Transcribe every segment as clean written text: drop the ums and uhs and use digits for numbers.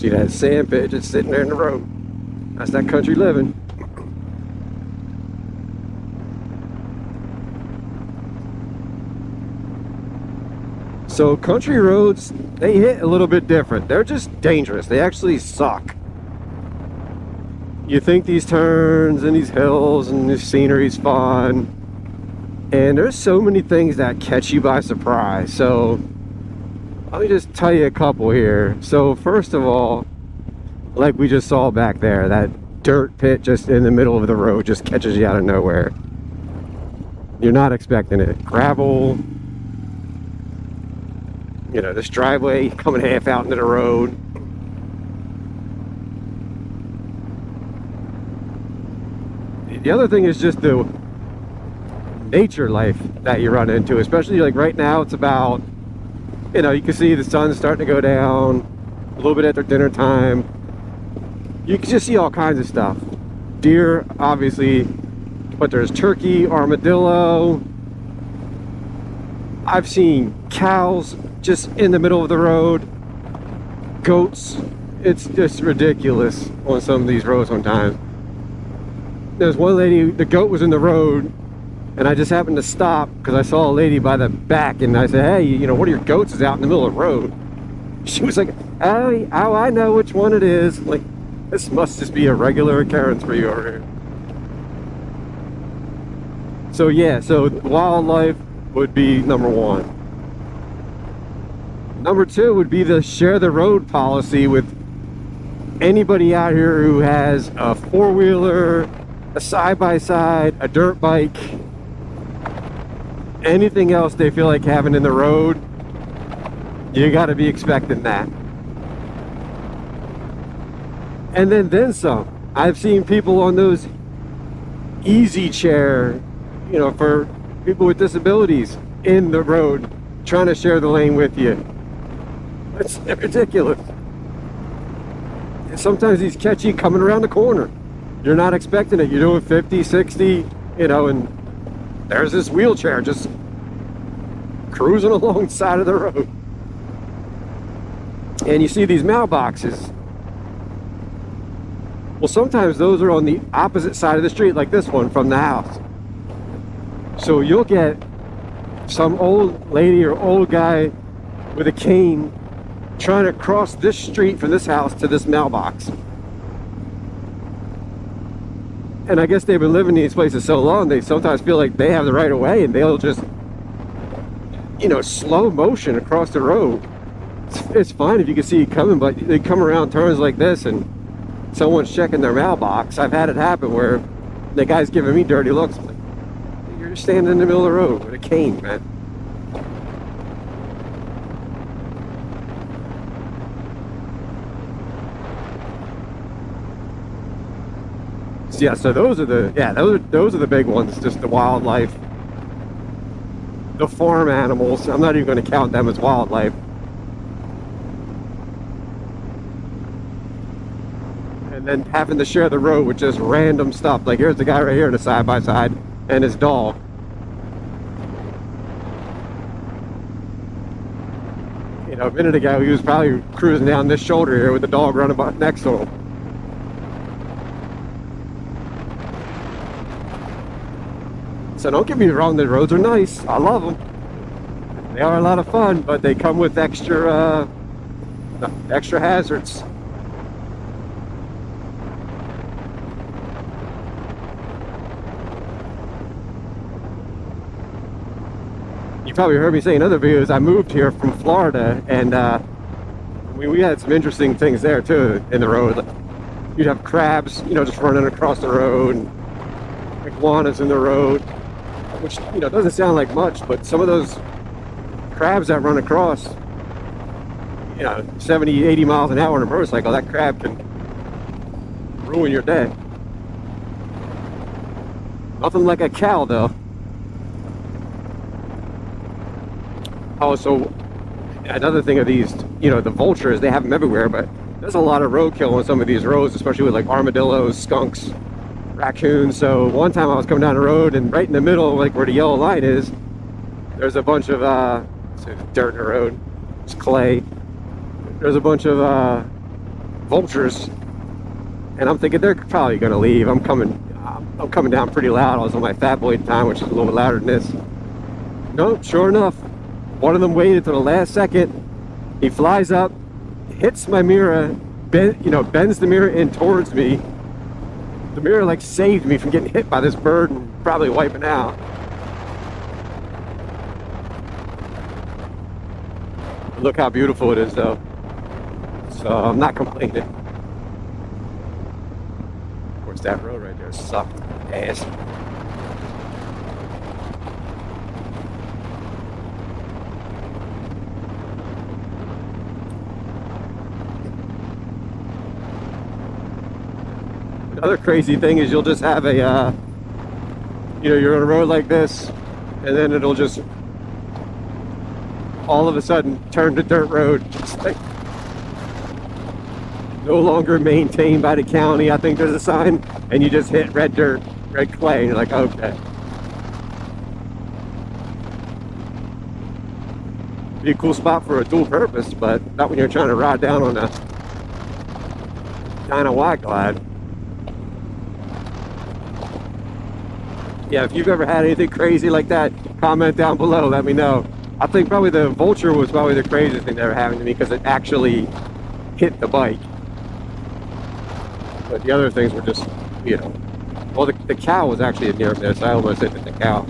See that sand pit just sitting there in the road. That's that country living. So country roads, they hit a little bit different. They're just dangerous. They actually suck. You think these turns and these hills and this scenery's fun, and there's so many things that catch you by surprise. So let me just tell you a couple here. So first of all, like we just saw back there, that dirt pit just in the middle of the road just catches you out of nowhere. You're not expecting it. Gravel, you know, this driveway coming half out into the road. The other thing is just the nature life that you run into, especially like right now. It's about, you know, you can see the sun's starting to go down a little bit after dinner time. You can just see all kinds of stuff. Deer, obviously, but there's turkey, armadillo. I've seen cows just in the middle of the road, goats. It's just ridiculous on some of these roads sometimes. There's one lady, the goat was in the road, and I just happened to stop because I saw a lady by the back, and I said, hey, you know, one of your goats is out in the middle of the road. She was like, oh, I know which one it is. Like, this must just be a regular occurrence for you over here. So yeah, so wildlife would be number one. Number two would be the share the road policy with anybody out here who has a four-wheeler, a side-by-side, a dirt bike, anything else they feel like having in the road. You got to be expecting that. And then some. I've seen people on those easy chair, you know, for people with disabilities in the road trying to share the lane with you. It's ridiculous. And sometimes these catch you coming around the corner. You're not expecting it. You're doing 50, 60, you know, and there's this wheelchair just cruising along the side of the road. And you see these mailboxes. Well, sometimes those are on the opposite side of the street, like this one from the house. So you'll get some old lady or old guy with a cane trying to cross this street from this house to this mailbox. And I guess they've been living in these places so long, they sometimes feel like they have the right of way, and they'll just, you know, slow motion across the road. It's fine if you can see it coming, but they come around turns like this and someone's checking their mailbox. I've had it happen where the guy's giving me dirty looks. Like, you're just standing in the middle of the road with a cane, man. Yeah, so those are the big ones. Just the wildlife, the farm animals. I'm not even going to count them as wildlife. And then having to share the road with just random stuff. Like here's the guy right here in a side-by-side and his dog. You know, a minute ago he was probably cruising down this shoulder here with the dog running next to him. So don't get me wrong, the roads are nice. I love them. They are a lot of fun, but they come with extra hazards. You probably heard me say in other videos, I moved here from Florida, and we had some interesting things there too in the road. You'd have crabs, you know, just running across the road, and iguanas in the road. Which, you know, doesn't sound like much, but some of those crabs that run across, you know, 70, 80 miles an hour on a motorcycle, that crab can ruin your day. Nothing like a cow, though. Oh, so another thing of these, you know, the vultures, they have them everywhere, but there's a lot of roadkill on some of these roads, especially with like armadillos, skunks, raccoons. So one time I was coming down the road, and right in the middle, like where the yellow line is, there's a bunch of dirt in the road. It's clay. There's a bunch of vultures, and I'm thinking they're probably gonna leave. I'm coming down pretty loud. I was on my Fat Boy time, which is a little bit louder than this. No, sure enough, one of them waited till the last second. He flies up, hits my mirror, bends the mirror in towards me. The mirror like saved me from getting hit by this bird and probably wiping out. Look how beautiful it is though. So I'm not complaining. Of course that road right there sucked ass. Another crazy thing is you'll just have a, you're on a road like this, and then it'll just all of a sudden turn to dirt road. It's like no longer maintained by the county. I think there's a sign, and you just hit red dirt, red clay, and you're like, okay. Be a cool spot for a dual purpose, but not when you're trying to ride down on a Dyna wide glide. Yeah, if you've ever had anything crazy like that, comment down below, let me know. I think probably the vulture was probably the craziest thing that ever happened to me because it actually hit the bike. But the other things were just, well, the cow was actually a near miss. I almost hit the cow.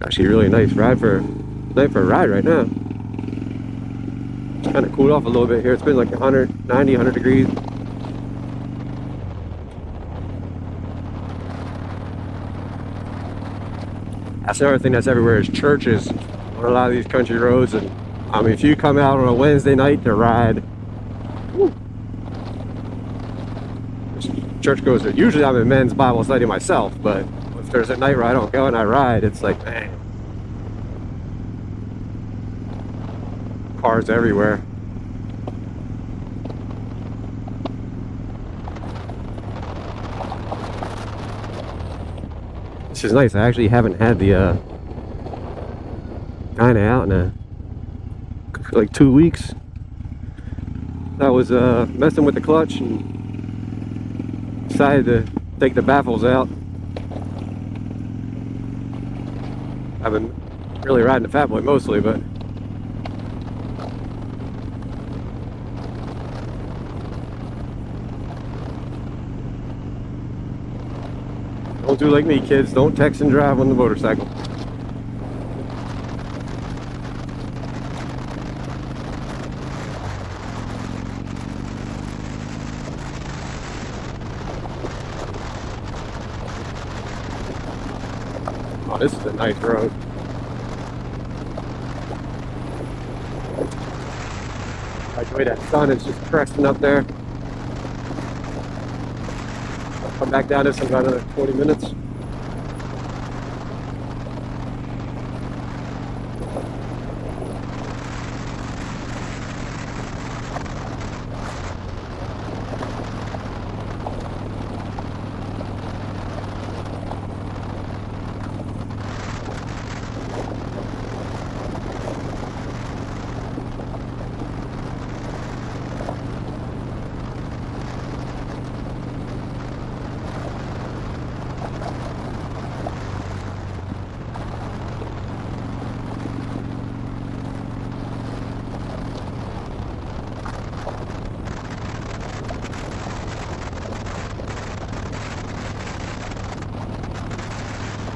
Actually, really nice ride for a ride right now. It's kind of cooled off a little bit here. It's been like 190, 100 degrees. That's another thing that's everywhere is churches on a lot of these country roads. And I mean, if you come out on a Wednesday night to ride, church goes there. Usually I'm in men's Bible study myself, but if there's a night where I don't go and I ride, it's like, man. Cars everywhere. This is nice. I actually haven't had the Dyna out in like 2 weeks. I was messing with the clutch and decided to take the baffles out. I've been really riding the Fat Boy mostly, but don't do like me, kids. Don't text and drive on the motorcycle. Oh, this is a nice road. By the way, that sun is just cresting up there. Come back down this in about another 20 minutes.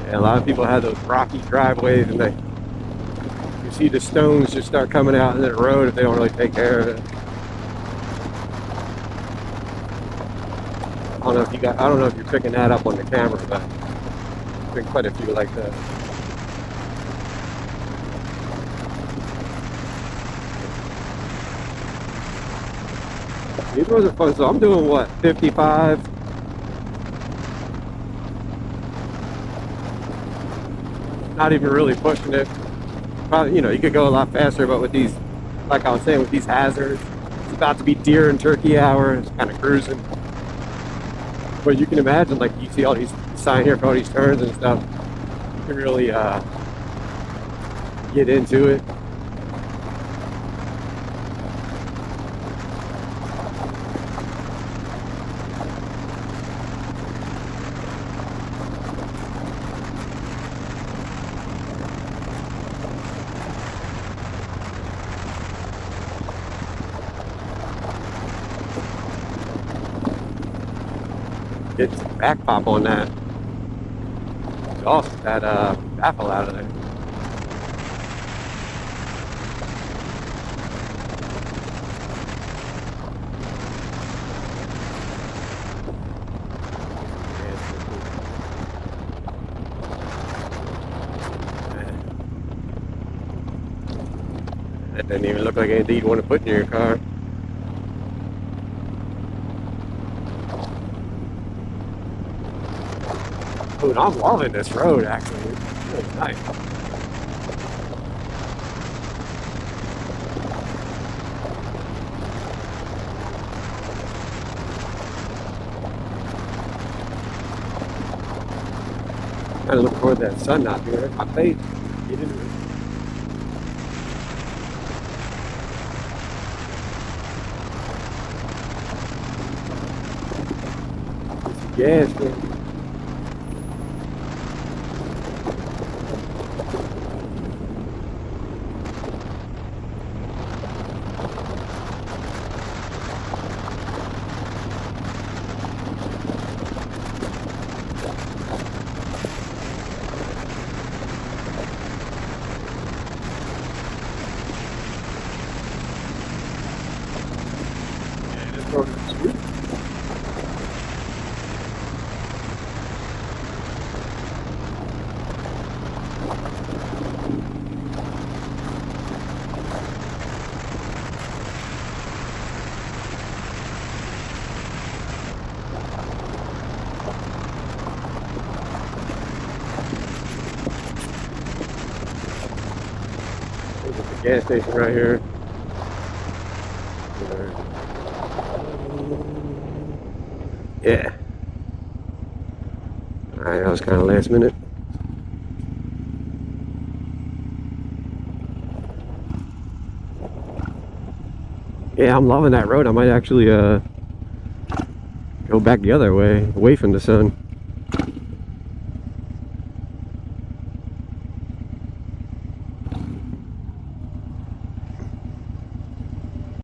Yeah, a lot of people have those rocky driveways, and you see the stones just start coming out into the road if they don't really take care of it. I don't know if you're picking that up on the camera, but there's been quite a few like that. These roads are fun. So I'm doing what, 55? not even really pushing it. Probably, you know, you could go a lot faster, but with these, like I was saying, with these hazards, it's about to be deer and turkey hour, and it's kind of cruising. But you can imagine, like, you see all these signs here for all these turns and stuff. You can really get into it. Get some back pop on that. Awesome, that baffle out of there. That doesn't even look like anything you'd want to put in your car. Dude, I'm loving this road, actually. It's really nice. Kind of look forward to that sun not being right in my face. Get into it. Gas, man. Gas station right here. Yeah. Alright, that was kind of last minute. Yeah, I'm loving that road. I might actually go back the other way, away from the sun.